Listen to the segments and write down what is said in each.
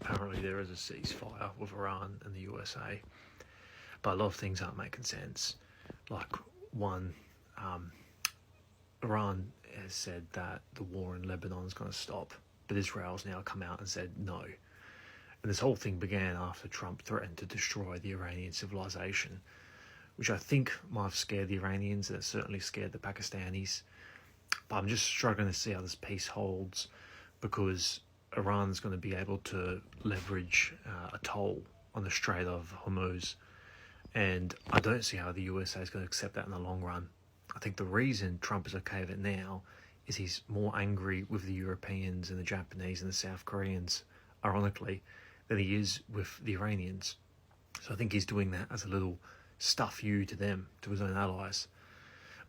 apparently there is a ceasefire with Iran and the USA, but a lot of things aren't making sense. Like, one, Iran has said that the war in Lebanon is going to stop, but Israel's now come out and said no. And this whole thing began after Trump threatened to destroy the Iranian civilization, which I think might have scared the Iranians, and it certainly scared the Pakistanis. But I'm just struggling to see how this peace holds, because Iran's going to be able to leverage a toll on the Strait of Hormuz, and I don't see how the USA is going to accept that in the long run. I think the reason Trump is okay with it now is he's more angry with the Europeans and the Japanese and the South Koreans, ironically, than he is with the Iranians. So I think he's doing that as a little stuff you to them, to his own allies.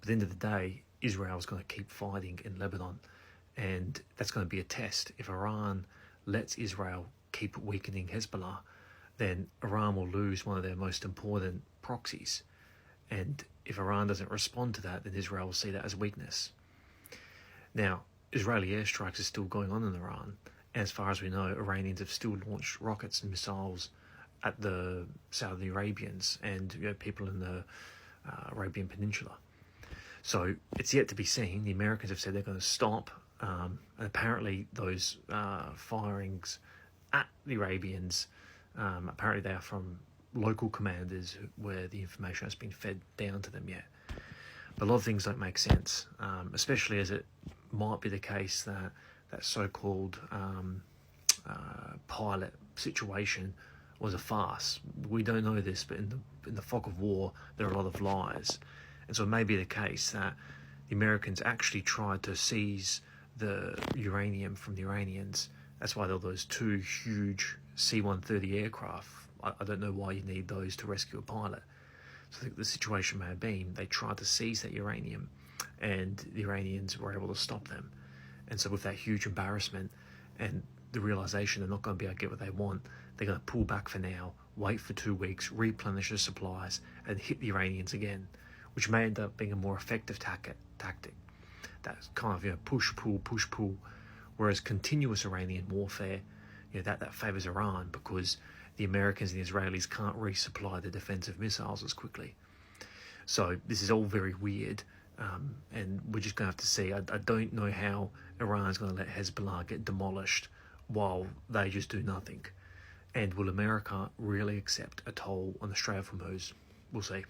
But at the end of the day, Israel's going to keep fighting in Lebanon, and that's going to be a test. If Iran lets Israel keep weakening Hezbollah, then Iran will lose one of their most important proxies. And if Iran doesn't respond to that, then Israel will see that as weakness. Now, Israeli airstrikes are still going on in Iran. As far as we know, Iranians have still launched rockets and missiles at the Saudi Arabians and people in the Arabian Peninsula. So it's yet to be seen. The Americans have said they're going to stop. And apparently those firings at the Arabians, apparently they are from local commanders where the information has been fed down to them yet. But a lot of things don't make sense, especially as it might be the case that that so-called pilot situation was a farce. We don't know this, but in the fog of war, there are a lot of lies. And so it may be the case that the Americans actually tried to seize the uranium from the Iranians. That's why there were those two huge C-130 aircraft. I don't know why you need those to rescue a pilot. So I think the situation may have been they tried to seize that uranium, and the Iranians were able to stop them. And so with that huge embarrassment and the realization they're not going to be able to get what they want, they're going to pull back for now, wait for 2 weeks, replenish the supplies, and hit the Iranians again, which may end up being a more effective tactic. That's kind of push pull, whereas continuous Iranian warfare, that favors Iran, because the Americans and the Israelis can't resupply the defensive missiles as quickly. So this is all very weird, and we're just going to have to see. I don't know how Iran's going to let Hezbollah get demolished while they just do nothing. And will America really accept a toll on the Strait of Hormuz? We'll see.